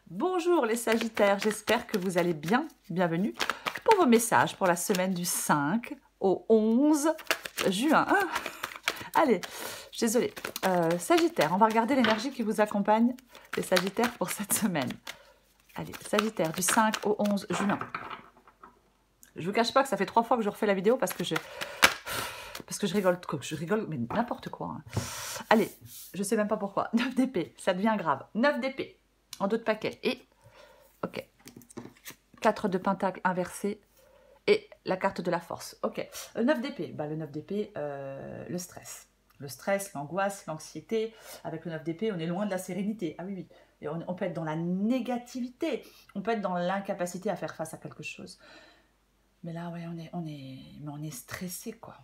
Bonjour les Sagittaires, j'espère que vous allez bien. Bienvenue pour vos messages pour la semaine du 5 au 11 juin. Allez, je suis désolée. Sagittaire, on va regarder l'énergie qui vous accompagne, les Sagittaires, pour cette semaine. Allez, Sagittaire, du 5 au 11 juin. Je ne vous cache pas que ça fait 3 fois que je refais la vidéo parce que je rigole, mais n'importe quoi. Hein. Allez, je ne sais même pas pourquoi. 9 d'épée, ça devient grave. 9 d'épée, en dos de paquet. Et, ok, 4 de pentacle inversé et la carte de la force. Ok, 9 d'épée, bah, le 9 d'épée, le stress. Le stress, l'angoisse, l'anxiété. Avec le 9 d'épée, on est loin de la sérénité. Ah oui, oui. Et on peut être dans la négativité. On peut être dans l'incapacité à faire face à quelque chose. Mais là, ouais, on est stressé, quoi.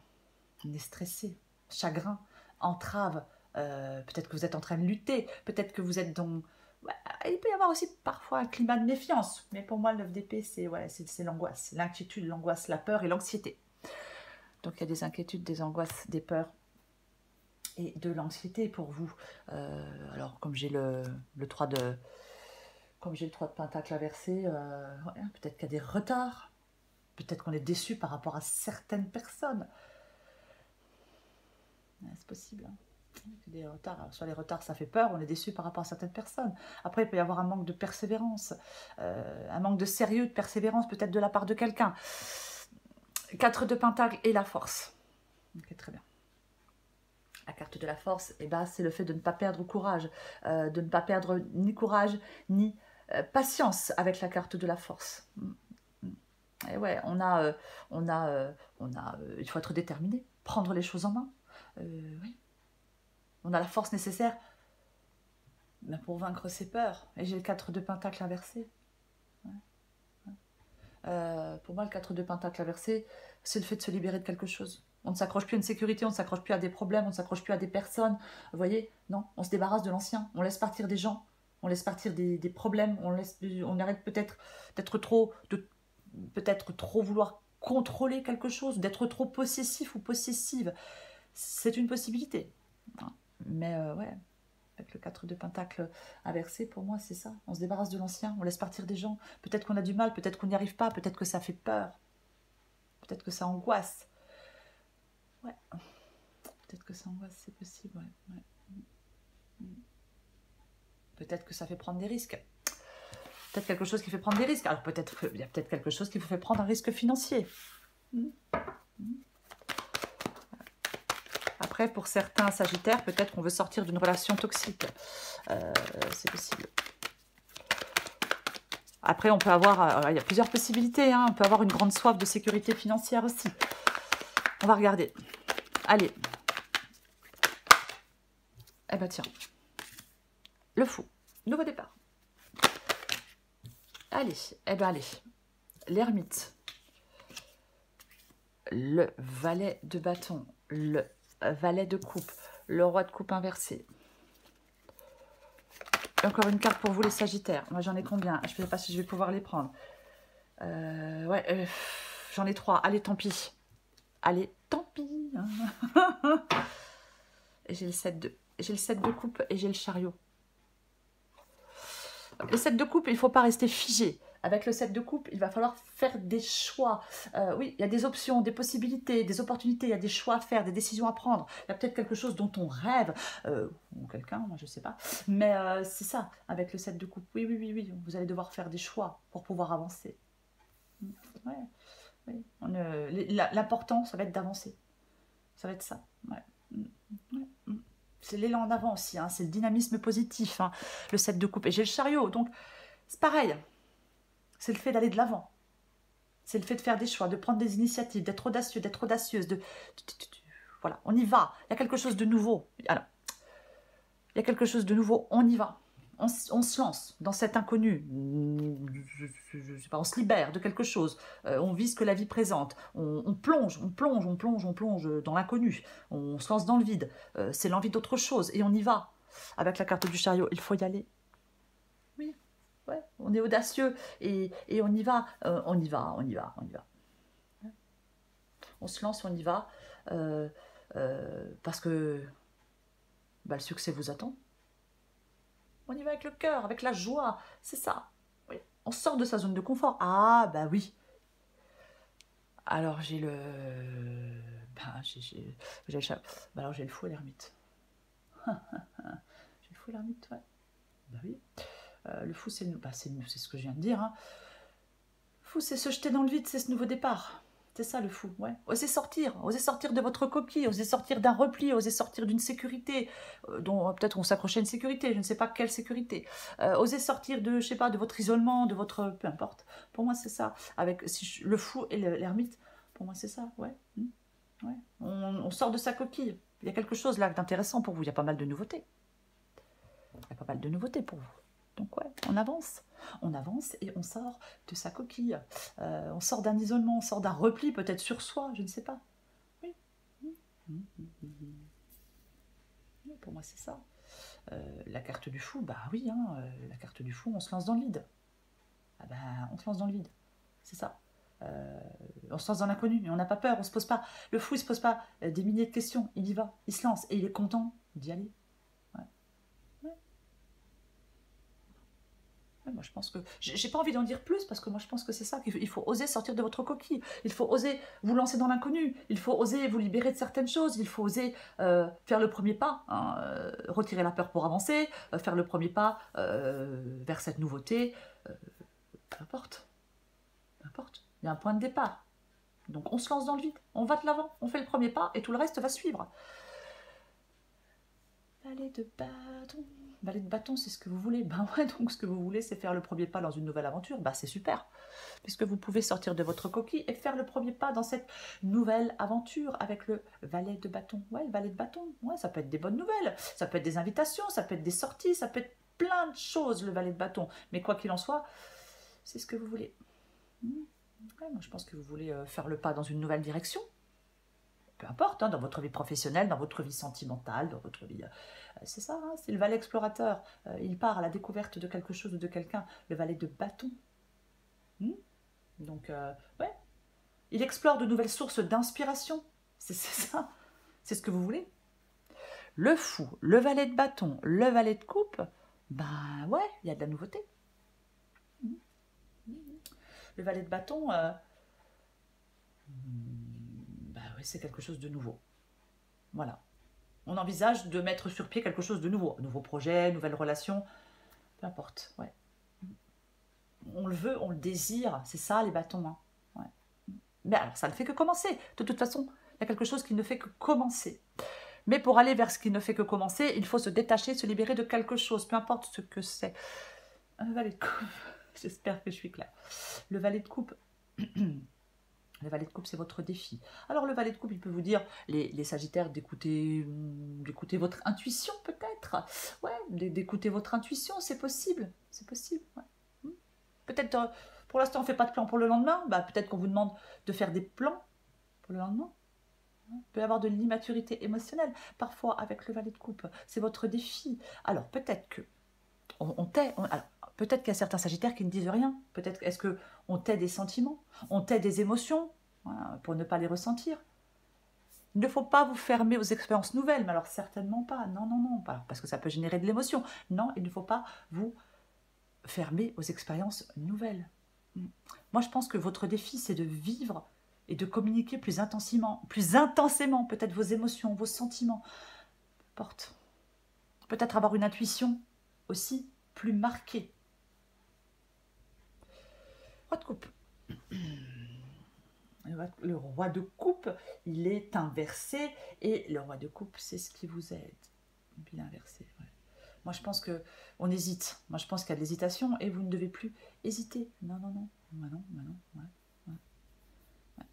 On est stressé, chagrin, entrave. Peut-être que vous êtes en train de lutter. Peut-être que vous êtes dans... Ouais, il peut y avoir aussi parfois un climat de méfiance. Mais pour moi, le 9 d'épée, c'est l'angoisse, l'inquiétude, l'angoisse, la peur et l'anxiété. Donc, il y a des inquiétudes, des angoisses, des peurs et de l'anxiété pour vous. Alors, comme j'ai le 3 de... Comme j'ai le 3 de pentacle inversé, ouais, peut-être qu'il y a des retards. Peut-être qu'on est déçu par rapport à certaines personnes. Ouais, c'est possible. Hein. Des retards. Alors, sur les retards, ça fait peur. On est déçu par rapport à certaines personnes. Après, il peut y avoir un manque de persévérance. Un manque de sérieux, de persévérance, peut-être de la part de quelqu'un. 4 de pentacle et la force. Ok, très bien. La carte de la force, eh ben, c'est le fait de ne pas perdre courage. De ne pas perdre ni courage, ni patience avec la carte de la force. Et ouais, il faut être déterminé, prendre les choses en main. Oui. On a la force nécessaire pour vaincre ses peurs. Et j'ai le 4 de pentacle inversé. Ouais. Pour moi, le 4 de pentacle inversé, c'est le fait de se libérer de quelque chose. On ne s'accroche plus à une sécurité, on ne s'accroche plus à des problèmes, on ne s'accroche plus à des personnes. Vous voyez, non, on se débarrasse de l'ancien, on laisse partir des gens, on laisse partir des problèmes, on arrête peut-être peut-être trop vouloir contrôler quelque chose, d'être trop possessif ou possessive. C'est une possibilité. Mais ouais, avec le 4 de pentacle inversé, pour moi, c'est ça. On se débarrasse de l'ancien, on laisse partir des gens. Peut-être qu'on a du mal, peut-être qu'on n'y arrive pas, peut-être que ça fait peur. Peut-être que ça angoisse. Ouais. Peut-être que ça angoisse, c'est possible, ouais. Ouais. Peut-être que ça fait prendre des risques. Peut-être quelque chose qui fait prendre des risques. Alors peut-être qu'il y a peut-être quelque chose qui vous fait prendre un risque financier. Après, pour certains Sagittaires, peut-être qu'on veut sortir d'une relation toxique. C'est possible. Après, on peut avoir... il y a plusieurs possibilités. Hein. On peut avoir une grande soif de sécurité financière aussi. On va regarder. Allez. Eh ben tiens. Le fou. Nouveau départ. Allez. Eh ben allez. L'ermite. Le valet de bâton. Le valet de coupe. Le roi de coupe inversé. Encore une carte pour vous les Sagittaires. Moi j'en ai combien? Je ne sais pas si je vais pouvoir les prendre. Ouais, j'en ai 3. Allez, tant pis. Allez, tant pis. Et j'ai le 7 de... J'ai le 7 de coupe et j'ai le chariot. Le 7 de coupe, il ne faut pas rester figé. Avec le 7 de coupe, il va falloir faire des choix. Oui, il y a des options, des possibilités, des opportunités, il y a des choix à faire, des décisions à prendre. Il y a peut-être quelque chose dont on rêve, ou quelqu'un, moi je ne sais pas. Mais c'est ça, avec le 7 de coupe. Oui, oui, oui, oui, vous allez devoir faire des choix pour pouvoir avancer. Ouais, oui. L'important, ça va être d'avancer. Ça va être ça. Ouais. Ouais. C'est l'élan en avant aussi, hein. C'est le dynamisme positif, hein, le 7 de coupe. Et j'ai le chariot, donc c'est pareil. C'est le fait d'aller de l'avant. C'est le fait de faire des choix, de prendre des initiatives, d'être audacieux, d'être audacieuse. Voilà, on y va. Il y a quelque chose de nouveau. Alors, il y a quelque chose de nouveau, on y va. On se lance dans cet inconnu. Je sais pas, on se libère de quelque chose. On vit ce que la vie présente. On plonge dans l'inconnu. On se lance dans le vide. C'est l'envie d'autre chose et on y va. Avec la carte du chariot, il faut y aller. Oui, ouais, on est audacieux et on y va. On y va. On se lance, on y va. Parce que bah, le succès vous attend. On y va avec le cœur, avec la joie. C'est ça. Oui. On sort de sa zone de confort. Ah, bah oui. Alors, j'ai le... Ben, j'ai le chat. Ben, alors, j'ai le fou et l'ermite. J'ai le fou et l'ermite, ouais. Bah oui. Le fou, c'est ce que je viens de dire. Hein. Le fou, c'est se jeter dans le vide, c'est ce nouveau départ. C'est ça le fou, ouais. Osez sortir de votre coquille, osez sortir d'un repli, osez sortir d'une sécurité, dont peut-être on s'accrochait à une sécurité, je ne sais pas quelle sécurité. Osez sortir de, je sais pas, de votre isolement, de votre... peu importe. Pour moi, c'est ça. Avec le fou et l'ermite, pour moi, c'est ça, ouais. Ouais. On sort de sa coquille. Il y a quelque chose là d'intéressant pour vous, il y a pas mal de nouveautés. Il y a pas mal de nouveautés pour vous. Donc ouais, on avance et on sort de sa coquille. On sort d'un isolement, on sort d'un repli peut-être sur soi, je ne sais pas. Oui. Oui, pour moi c'est ça. La carte du fou, bah oui, hein, la carte du fou, on se lance dans le vide. Ah ben, on se lance dans le vide, c'est ça. On se lance dans l'inconnu, mais on n'a pas peur, on se pose pas. Le fou, il se pose pas des milliers de questions, il y va, il se lance et il est content d'y aller. Moi, je pense que... J'ai pas envie d'en dire plus, parce que moi, je pense que c'est ça, qu'il faut oser sortir de votre coquille. Il faut oser vous lancer dans l'inconnu. Il faut oser vous libérer de certaines choses. Il faut oser faire le premier pas, hein, retirer la peur pour avancer, faire le premier pas vers cette nouveauté. Peu importe. Peu importe. Il y a un point de départ. Donc, on se lance dans le vide. On va de l'avant. On fait le premier pas et tout le reste va suivre. Valet de bâton. Valet de bâton, c'est ce que vous voulez. Ben ouais, donc ce que vous voulez, c'est faire le premier pas dans une nouvelle aventure. Ben c'est super, puisque vous pouvez sortir de votre coquille et faire le premier pas dans cette nouvelle aventure avec le valet de bâton. Ouais, le valet de bâton, ouais, ça peut être des bonnes nouvelles, ça peut être des invitations, ça peut être des sorties, ça peut être plein de choses, le valet de bâton. Mais quoi qu'il en soit, c'est ce que vous voulez. Ouais, moi, je pense que vous voulez faire le pas dans une nouvelle direction. Peu importe, hein, dans votre vie professionnelle, dans votre vie sentimentale, dans votre vie... c'est ça, hein, c'est le valet explorateur. Il part à la découverte de quelque chose ou de quelqu'un. Le valet de bâton. Donc, ouais. Il explore de nouvelles sources d'inspiration. C'est ça. C'est ce que vous voulez. Le fou, le valet de bâton, le valet de coupe, ben ouais, il y a de la nouveauté. Le valet de bâton... c'est quelque chose de nouveau. Voilà. On envisage de mettre sur pied quelque chose de nouveau. Nouveau projet, nouvelle relation, peu importe. Ouais. On le veut, on le désire. C'est ça les bâtons. Hein. Ouais. Mais alors, ça ne fait que commencer. De toute façon, il y a quelque chose qui ne fait que commencer. Mais pour aller vers ce qui ne fait que commencer, il faut se détacher, se libérer de quelque chose, peu importe ce que c'est. Un valet de coupe. J'espère que je suis claire. Le valet de coupe... Le valet de coupe, c'est votre défi. Alors, le valet de coupe, il peut vous dire, les sagittaires, d'écouter votre intuition, peut-être. Ouais, d'écouter votre intuition, c'est possible. C'est possible, ouais. Peut-être, pour l'instant, on ne fait pas de plan pour le lendemain. Bah, peut-être qu'on vous demande de faire des plans pour le lendemain. Il peut y avoir de l'immaturité émotionnelle, parfois, avec le valet de coupe. C'est votre défi. Alors, peut-être que peut-être qu'il y a certains sagittaires qui ne disent rien. Peut-être est-ce qu'on tait des sentiments, on tait des émotions, voilà, pour ne pas les ressentir. Il ne faut pas vous fermer aux expériences nouvelles, mais alors certainement pas. Non, non, non, pas parce que ça peut générer de l'émotion. Non, il ne faut pas vous fermer aux expériences nouvelles. Moi, je pense que votre défi, c'est de vivre et de communiquer plus intensément peut-être vos émotions, vos sentiments. Porte. Peut-être avoir une intuition aussi plus marquée. Roi de coupe. Le roi de coupe, il est inversé et le roi de coupe, c'est ce qui vous aide. Il est inversé. Ouais. Moi, je pense qu'on hésite. Moi, je pense qu'il y a de l'hésitation et vous ne devez plus hésiter. Non, non, non. Non, non. Ouais. Ouais.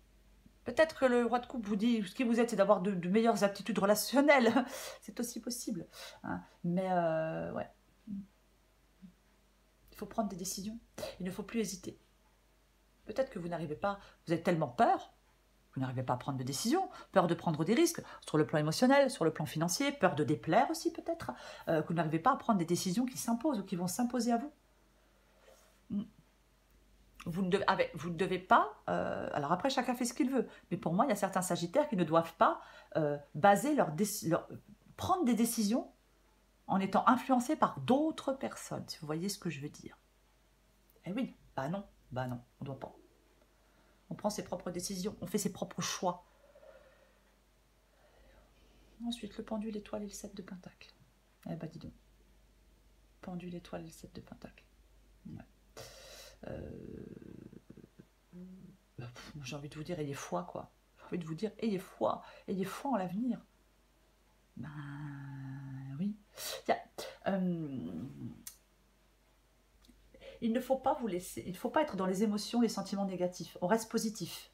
Peut-être que le roi de coupe vous dit ce qui vous aide, c'est d'avoir de meilleures aptitudes relationnelles. C'est aussi possible. Hein. Mais, ouais. Il faut prendre des décisions. Il ne faut plus hésiter. Peut-être que vous n'arrivez pas, vous avez tellement peur, vous n'arrivez pas à prendre de décisions, peur de prendre des risques, sur le plan émotionnel, sur le plan financier, peur de déplaire aussi peut-être, que vous n'arrivez pas à prendre des décisions qui s'imposent ou qui vont s'imposer à vous. Vous ne devez pas, alors après chacun fait ce qu'il veut, mais pour moi il y a certains sagittaires qui ne doivent pas prendre des décisions en étant influencé par d'autres personnes, si vous voyez ce que je veux dire. Eh oui, bah non, on ne doit pas. On prend ses propres décisions, on fait ses propres choix. Ensuite, le pendule, l'étoile et le 7 de pentacle. Eh bah dis donc. Pendule, l'étoile et le 7 de pentacle. Ouais. J'ai envie de vous dire, ayez foi, quoi. J'ai envie de vous dire, ayez foi en l'avenir. Ben oui. Il ne faut pas vous laisser, il ne faut pas être dans les émotions, les sentiments négatifs. On reste positif.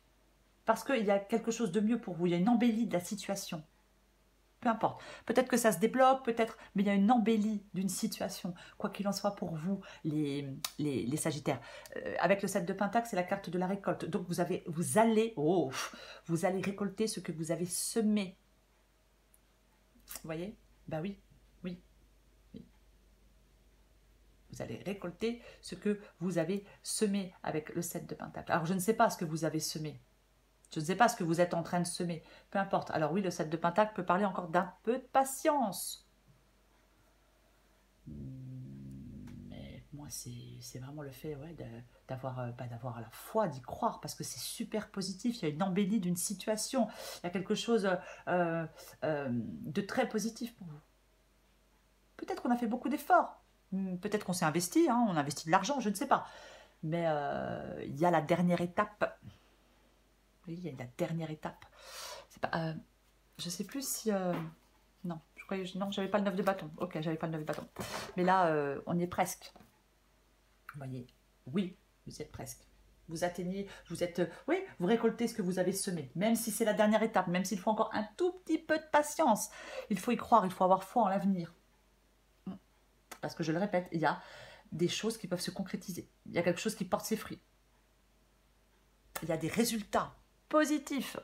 Parce qu'il y a quelque chose de mieux pour vous, il y a une embellie de la situation. Peu importe. Peut-être que ça se débloque, peut-être, mais il y a une embellie d'une situation, quoi qu'il en soit pour vous, les Sagittaires. Avec le 7 de Pentacle, c'est la carte de la récolte. Donc vous allez récolter ce que vous avez semé. Vous voyez? Ben oui, oui, oui. Vous allez récolter ce que vous avez semé avec le 7 de Pentacle. Alors je ne sais pas ce que vous avez semé. Je ne sais pas ce que vous êtes en train de semer. Peu importe. Alors oui, le 7 de Pentacle peut parler encore d'un peu de patience. Mais moi, c'est vraiment le fait d'avoir la foi, d'y croire, parce que c'est super positif. Il y a une embellie d'une situation. Il y a quelque chose de très positif pour vous. Peut-être qu'on a fait beaucoup d'efforts. Peut-être qu'on s'est investi, hein, on a investi de l'argent, je ne sais pas. Mais il y a la dernière étape. Oui, il y a la dernière étape. Pas, je ne sais plus si... non, je croyais, non, j'avais pas le 9 de bâton. Ok, j'avais pas le 9 de bâton. Mais là, on y est presque. Vous voyez, oui, vous y êtes presque. Vous atteignez, oui, vous récoltez ce que vous avez semé. Même si c'est la dernière étape, même s'il faut encore un tout petit peu de patience. Il faut y croire, il faut avoir foi en l'avenir. Parce que je le répète, il y a des choses qui peuvent se concrétiser. Il y a quelque chose qui porte ses fruits. Il y a des résultats positifs.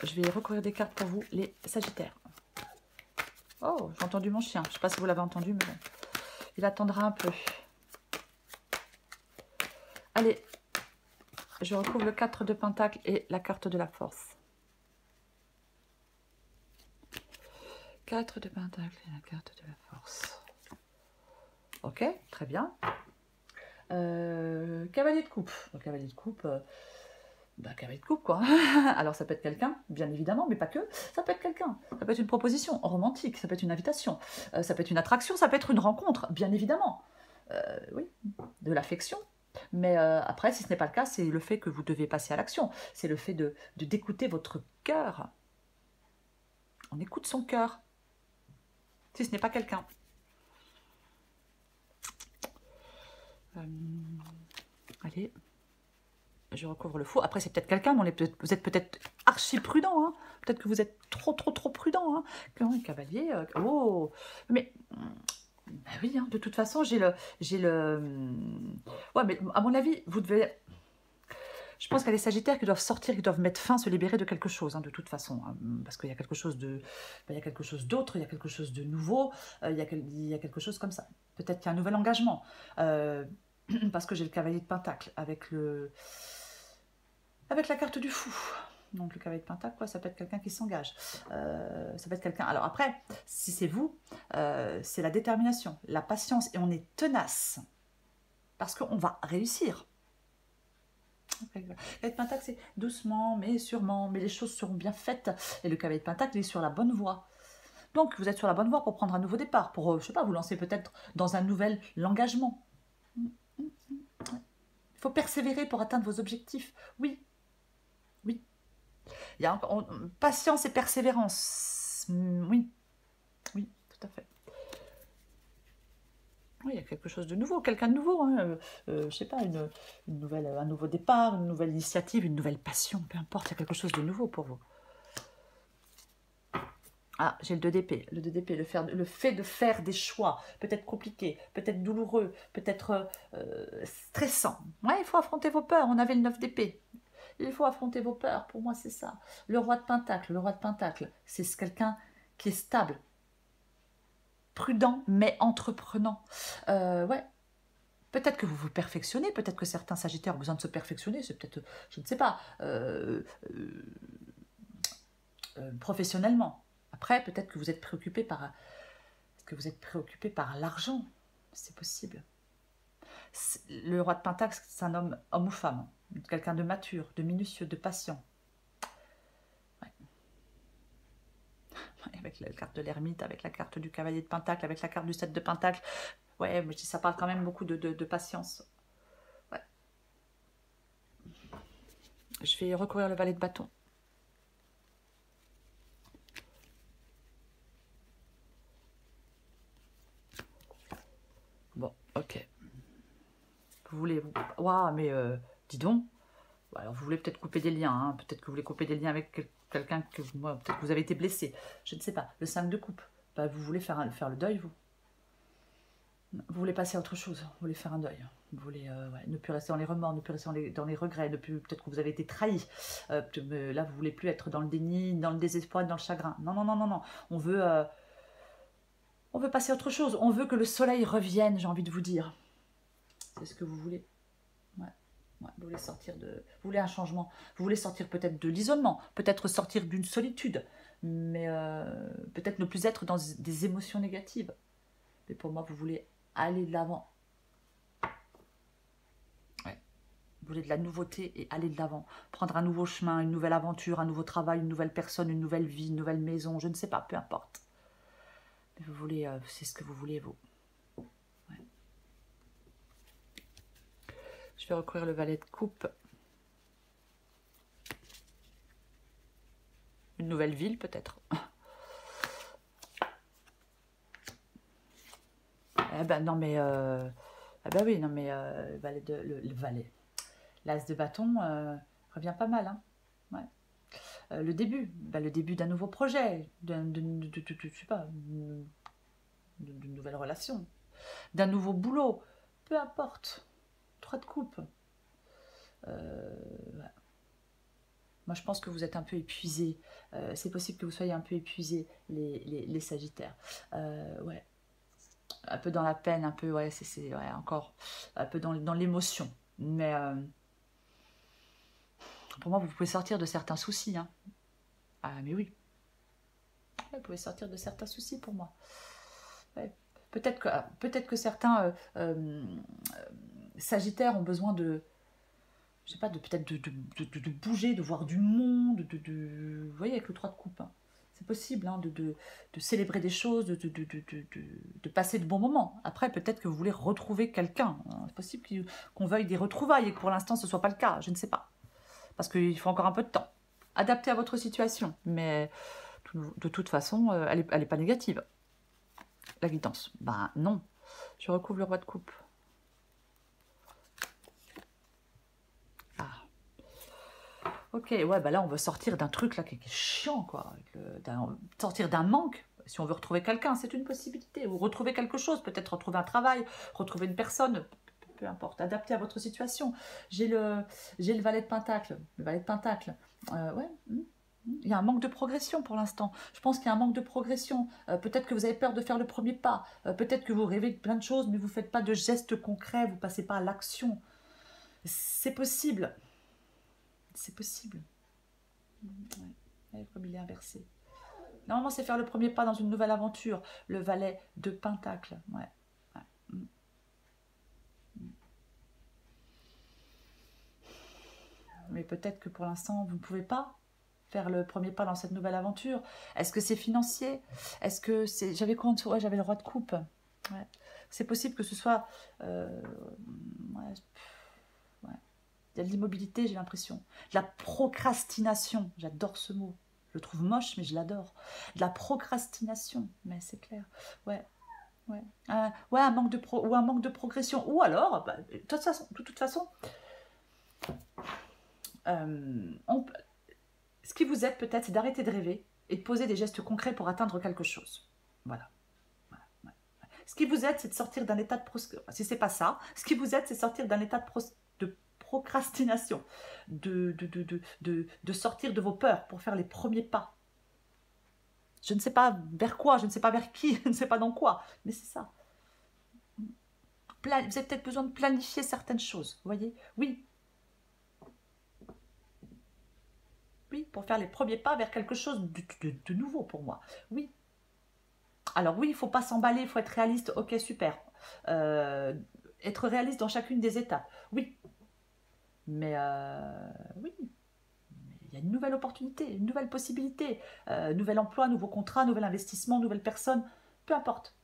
Je vais recouvrir des cartes pour vous, les Sagittaires. Oh, j'ai entendu mon chien. Je ne sais pas si vous l'avez entendu, mais bon. Il attendra un peu. Allez, je recouvre le 4 de Pentacle et la carte de la force. 4 de Pentacle et la carte de la force. Ok, très bien. Cavalier de coupe. Le cavalier de coupe... cavalier de coupe, quoi. Alors, ça peut être quelqu'un, bien évidemment, mais pas que. Ça peut être quelqu'un. Ça peut être une proposition romantique, ça peut être une invitation, ça peut être une attraction, ça peut être une rencontre, bien évidemment. Oui, de l'affection. Mais après, si ce n'est pas le cas, c'est le fait que vous devez passer à l'action. C'est le fait d'écouter votre cœur. On écoute son cœur. Si ce n'est pas quelqu'un. Allez. Je recouvre le faux. Après, c'est peut-être quelqu'un, mais vous êtes peut-être archi prudent. Hein. Peut-être que vous êtes trop prudent. Hein. Cavalier. Oh, mais bah oui, hein, de toute façon, j'ai le. Ouais, mais à mon avis, vous devez. Je pense qu'il y a des Sagittaires qui doivent sortir, qui doivent mettre fin, se libérer de quelque chose, hein, de toute façon. Hein, parce qu'il y a quelque chose de. Il y a quelque chose d'autre, il y a quelque chose de nouveau, il y a quelque chose comme ça. Peut-être qu'il y a un nouvel engagement. Parce que j'ai le cavalier de Pentacle avec la carte du fou. Donc le cavalier de Pentacle, quoi, ça peut être quelqu'un qui s'engage. Ça peut être quelqu'un... Alors après, si c'est vous, c'est la détermination, la patience, et on est tenace. Parce qu'on va réussir. Le cavalier de Pentacle, c'est doucement, mais sûrement, mais les choses seront bien faites. Et le cavalier de Pentacle est sur la bonne voie. Donc vous êtes sur la bonne voie pour prendre un nouveau départ, pour, je sais pas, vous lancer peut-être dans un nouvel engagement. Il faut persévérer pour atteindre vos objectifs. Oui. Oui. Il y a encore patience et persévérance. Oui. Oui, tout à fait. Oui, il y a quelque chose de nouveau, quelqu'un de nouveau. Hein. Je sais pas, un nouveau départ, une nouvelle initiative, une nouvelle passion. Peu importe, il y a quelque chose de nouveau pour vous. Ah, j'ai le 2 d'épée. Le 2 d'épée, le fait de faire des choix, peut-être compliqués, peut-être douloureux, peut-être stressant. Ouais, il faut affronter vos peurs. On avait le 9 d'épée. Il faut affronter vos peurs. Pour moi, c'est ça. Le roi de Pentacle, c'est quelqu'un qui est stable, prudent, mais entreprenant. Ouais. Peut-être que vous vous perfectionnez, peut-être que certains Sagittaires ont besoin de se perfectionner, c'est peut-être, je ne sais pas, professionnellement. Après, peut-être que vous êtes préoccupé par... l'argent. C'est possible. Le roi de Pentacle, c'est un homme ou femme. Quelqu'un de mature, de minutieux, de patient. Ouais. Avec la carte de l'ermite, avec la carte du cavalier de Pentacle, avec la carte du 7 de Pentacle. Ouais, mais ça parle quand même beaucoup de patience. Ouais. Je vais recourir le valet de bâton. Bon, ok. Vous voulez... Waouh, mais dis donc. Alors, vous voulez peut-être couper des liens. Hein. Peut-être que vous voulez couper des liens avec quelqu'un que... Peut-être que vous avez été blessé. Je ne sais pas. Le 5 de coupe. Bah, vous voulez faire le deuil, vous. Vous voulez passer à autre chose. Vous voulez faire un deuil. Vous voulez ne plus rester dans les remords, ne plus rester dans les regrets. Peut-être que vous avez été trahi. Là, vous voulez plus être dans le déni, dans le désespoir, dans le chagrin. Non, non, non, non, non. On veut passer à autre chose. On veut que le soleil revienne, j'ai envie de vous dire. C'est ce que vous voulez. Ouais. Ouais, vous voulez sortir de... Vous voulez un changement. Vous voulez sortir peut-être de l'isolement. Peut-être sortir d'une solitude. Mais peut-être ne plus être dans des émotions négatives. Mais pour moi, vous voulez aller de l'avant. Ouais. Vous voulez de la nouveauté et aller de l'avant. Prendre un nouveau chemin, une nouvelle aventure, un nouveau travail, une nouvelle personne, une nouvelle vie, une nouvelle maison. Je ne sais pas, peu importe. Mais vous voulez... c'est ce que vous voulez, vous. Je vais recourir le valet de coupe. Une nouvelle ville, peut-être. Eh ben non, mais... Ah ben oui, non, mais le valet. L'as de bâton revient pas mal. Hein. Ouais. Le début. Le début d'un nouveau projet. Je sais pas. D'une nouvelle relation. D'un nouveau boulot. Peu importe. 3 de coupe. Ouais. Moi, je pense que vous êtes un peu épuisés. C'est possible que vous soyez un peu épuisés, les Sagittaires. Ouais. Un peu dans la peine, un peu, ouais, ouais, encore, un peu dans l'émotion. Mais pour moi, vous pouvez sortir de certains soucis. Hein. Ah, mais oui. Ouais, vous pouvez sortir de certains soucis pour moi. Ouais. Peut-être que certains Sagittaires ont besoin de... Je sais pas, peut-être de bouger, de voir du monde, vous voyez, avec le 3 de coupe. Hein. C'est possible hein, de célébrer des choses, de passer de bons moments. Après, peut-être que vous voulez retrouver quelqu'un. C'est possible qu'on veuille des retrouvailles et que pour l'instant, ce ne soit pas le cas. Je ne sais pas. Parce qu'il faut encore un peu de temps. Adapté à votre situation. Mais de toute façon, elle n'est pas négative. La guidance. Ben non. Je recouvre le roi de coupe. Ok, ouais, bah là, on veut sortir d'un truc là qui est chiant, quoi. Sortir d'un manque. Si on veut retrouver quelqu'un, c'est une possibilité. Ou retrouver quelque chose, peut-être retrouver un travail, retrouver une personne, peu importe, adapté à votre situation. J'ai le valet de Pentacle. Le valet de Pentacle. Ouais. Il y a un manque de progression pour l'instant. Je pense qu'il y a un manque de progression. Peut-être que vous avez peur de faire le premier pas. Peut-être que vous rêvez de plein de choses, mais vous ne faites pas de gestes concrets, vous ne passez pas à l'action. C'est possible. C'est possible. Ouais, comme il est inversé. Normalement, c'est faire le premier pas dans une nouvelle aventure. Le valet de Pentacle. Ouais. Mais peut-être que pour l'instant, vous ne pouvez pas faire le premier pas dans cette nouvelle aventure. Est-ce que c'est financier? Est-ce que c'est... J'avais quoi en dessous? Ouais, j'avais le roi de coupe. Ouais. C'est possible que ce soit... Ouais. Il y a de l'immobilité, j'ai l'impression. De la procrastination. J'adore ce mot. Je le trouve moche, mais je l'adore. De la procrastination. Mais c'est clair. Ouais. Ouais. Ouais, un manque de progression. Ou alors, de toute façon, ce qui vous aide peut-être, c'est d'arrêter de rêver et de poser des gestes concrets pour atteindre quelque chose. Voilà. Ouais. Ce qui vous aide, c'est de sortir d'un état de si c'est pas ça, ce qui vous aide, c'est de sortir d'un état de procrastination, de sortir de vos peurs pour faire les premiers pas. Je ne sais pas vers quoi, je ne sais pas vers qui, je ne sais pas dans quoi, mais c'est ça. Vous avez peut-être besoin de planifier certaines choses, vous voyez? Oui. Oui, pour faire les premiers pas vers quelque chose de nouveau pour moi. Oui. Alors oui, il ne faut pas s'emballer, il faut être réaliste. Ok, super. Être réaliste dans chacune des étapes. Oui. Mais oui. Il y a une nouvelle opportunité, une nouvelle possibilité. Nouvel emploi, nouveau contrat, nouvel investissement, nouvelle personne. Peu importe.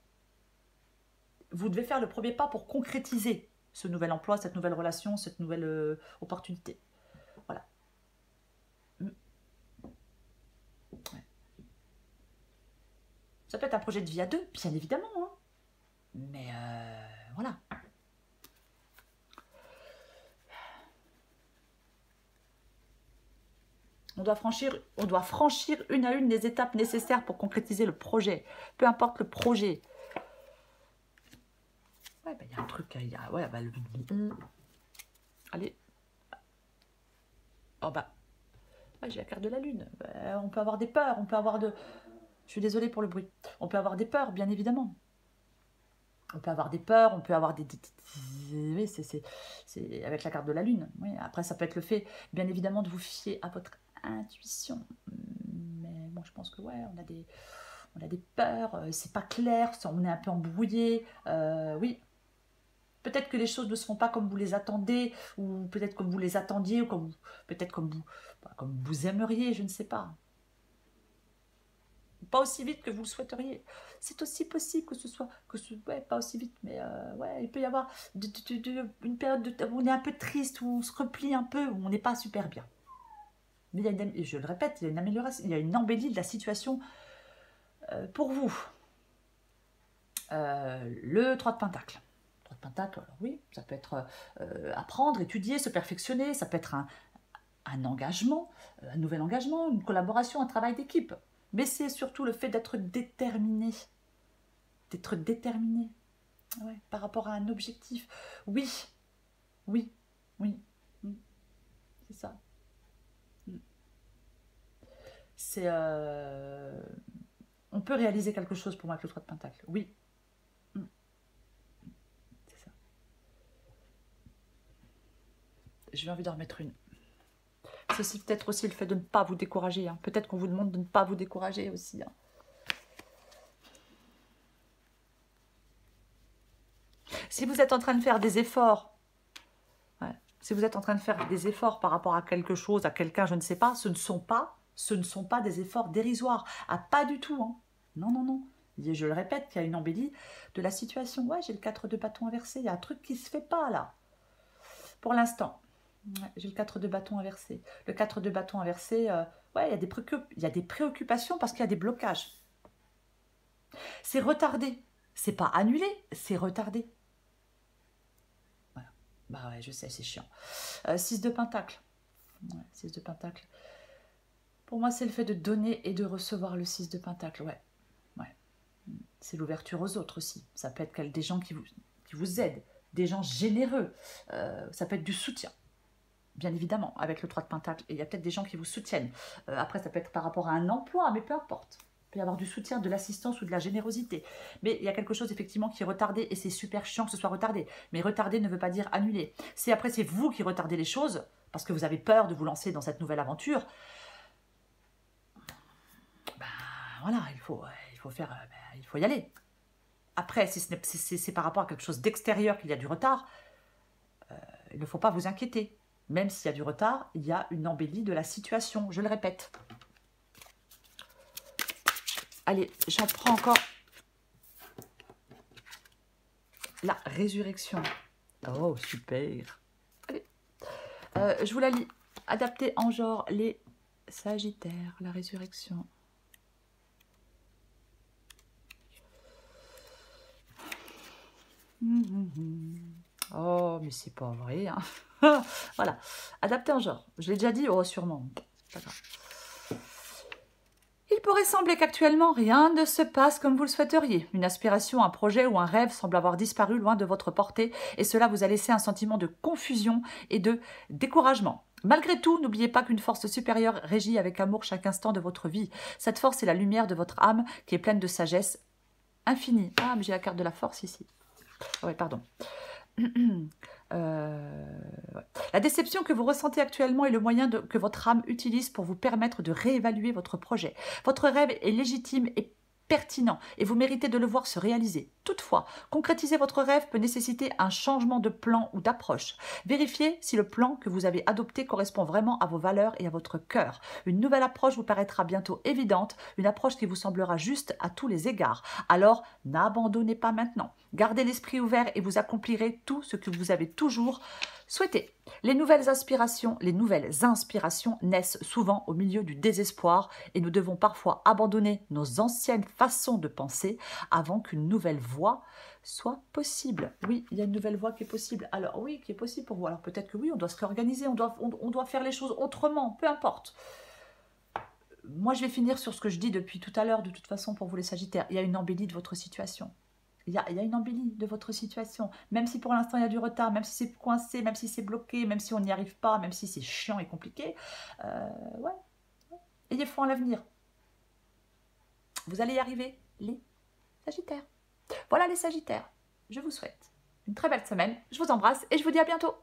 Vous devez faire le premier pas pour concrétiser ce nouvel emploi, cette nouvelle relation, cette nouvelle opportunité. Voilà. Ouais. Ça peut être un projet de vie à deux, bien évidemment. Hein. Mais voilà. On doit franchir une à une les étapes nécessaires pour concrétiser le projet. Peu importe le projet. Ouais, il y a un truc. Ouais, allez. Oh bah. Ouais, j'ai la carte de la lune. On peut avoir des peurs, on peut avoir de... Je suis désolée pour le bruit. On peut avoir des peurs, bien évidemment. On peut avoir des peurs, on peut avoir des... Oui, c'est avec la carte de la lune. Oui, après, ça peut être le fait, bien évidemment, de vous fier à votre intuition. Mais bon, je pense que ouais, on a des peurs, c'est pas clair, on est un peu embrouillé. Oui, peut-être que les choses ne se font pas comme vous les attendez, ou peut-être comme vous les attendiez, ou peut-être comme vous aimeriez, je ne sais pas. Pas aussi vite que vous le souhaiteriez. C'est aussi possible que ce soit, ouais, pas aussi vite, mais ouais, il peut y avoir une période où on est un peu triste, où on se replie un peu, où on n'est pas super bien. Mais je le répète, il y a une amélioration, il y a une embellie de la situation pour vous. Le 3 de Pentacle. 3 de Pentacle, alors oui, ça peut être apprendre, étudier, se perfectionner, ça peut être un engagement, un nouvel engagement, une collaboration, un travail d'équipe. Mais c'est surtout le fait d'être déterminé. D'être déterminé. Ouais, par rapport à un objectif. Oui. Oui. Oui. C'est ça. C'est... On peut réaliser quelque chose pour moi avec le 3 de Pentacle. Oui. C'est ça. J'ai envie d'en remettre une. C'est aussi peut-être aussi le fait de ne pas vous décourager. Hein. Peut-être qu'on vous demande de ne pas vous décourager aussi. Hein. Si vous êtes en train de faire des efforts, ouais, si vous êtes en train de faire des efforts par rapport à quelque chose, à quelqu'un, je ne sais pas, ce ne sont pas des efforts dérisoires. Ah, pas du tout. Hein. Non, non, non. Je le répète, il y a une embellie de la situation. Ouais, j'ai le 4 de bâton inversé. Il y a un truc qui ne se fait pas là. Pour l'instant. Ouais, j'ai le 4 de bâton inversé. Le 4 de bâton inversé, ouais, il y a des préoccupations parce qu'il y a des blocages. C'est retardé. C'est pas annulé, c'est retardé. Voilà. Bah ouais, je sais, c'est chiant. 6 de Pentacle. Ouais, 6 de Pentacle. Pour moi, c'est le fait de donner et de recevoir le 6 de Pentacle. Ouais. Ouais. C'est l'ouverture aux autres aussi. Ça peut être des gens qui vous aident, des gens généreux. Ça peut être du soutien. Bien évidemment, avec le 3 de Pentacle. Et il y a peut-être des gens qui vous soutiennent. Après, ça peut être par rapport à un emploi, mais peu importe. Il peut y avoir du soutien, de l'assistance ou de la générosité. Mais il y a quelque chose effectivement qui est retardé et c'est super chiant que ce soit retardé. Mais retardé ne veut pas dire annulé. Après, c'est vous qui retardez les choses parce que vous avez peur de vous lancer dans cette nouvelle aventure. Ben voilà, il faut y aller. Après, si c'est par rapport à quelque chose d'extérieur qu'il y a du retard, il ne faut pas vous inquiéter. Même s'il y a du retard, il y a une embellie de la situation, je le répète. Allez, j'en prends encore. La résurrection. Oh, super. Allez. Je vous la lis. Adapté en genre, les Sagittaires, la résurrection. Oh, mais c'est pas vrai. Hein. Voilà. Adapté en genre. Je l'ai déjà dit, oh, sûrement. C'est pas grave. Il pourrait sembler qu'actuellement, rien ne se passe comme vous le souhaiteriez. Une aspiration, un projet ou un rêve semble avoir disparu loin de votre portée et cela vous a laissé un sentiment de confusion et de découragement. Malgré tout, n'oubliez pas qu'une force supérieure régit avec amour chaque instant de votre vie. Cette force est la lumière de votre âme qui est pleine de sagesse infinie. Ah, mais j'ai la carte de la force ici. Oui, pardon. Ouais. La déception que vous ressentez actuellement est le moyen que votre âme utilise pour vous permettre de réévaluer votre projet. Votre rêve est légitime et pertinent et vous méritez de le voir se réaliser. Toutefois, concrétiser votre rêve peut nécessiter un changement de plan ou d'approche. Vérifiez si le plan que vous avez adopté correspond vraiment à vos valeurs et à votre cœur. Une nouvelle approche vous paraîtra bientôt évidente, une approche qui vous semblera juste à tous les égards. Alors, n'abandonnez pas maintenant. Gardez l'esprit ouvert et vous accomplirez tout ce que vous avez toujours souhaité. Les nouvelles inspirations naissent souvent au milieu du désespoir et nous devons parfois abandonner nos anciennes façons de penser avant qu'une nouvelle voie soit possible. Oui, il y a une nouvelle voie qui est possible. Alors oui, qui est possible pour vous. Alors peut-être que oui, on doit se réorganiser, on doit faire les choses autrement, peu importe. Moi, je vais finir sur ce que je dis depuis tout à l'heure, de toute façon, pour vous les Sagittaires. Il y a une embellie de votre situation. Il y a une embellie de votre situation. Même si pour l'instant il y a du retard, même si c'est coincé, même si c'est bloqué, même si on n'y arrive pas, même si c'est chiant et compliqué, ouais. Ayez foi en l'avenir. Vous allez y arriver, les Sagittaires. Voilà les Sagittaires. Je vous souhaite une très belle semaine. Je vous embrasse et je vous dis à bientôt.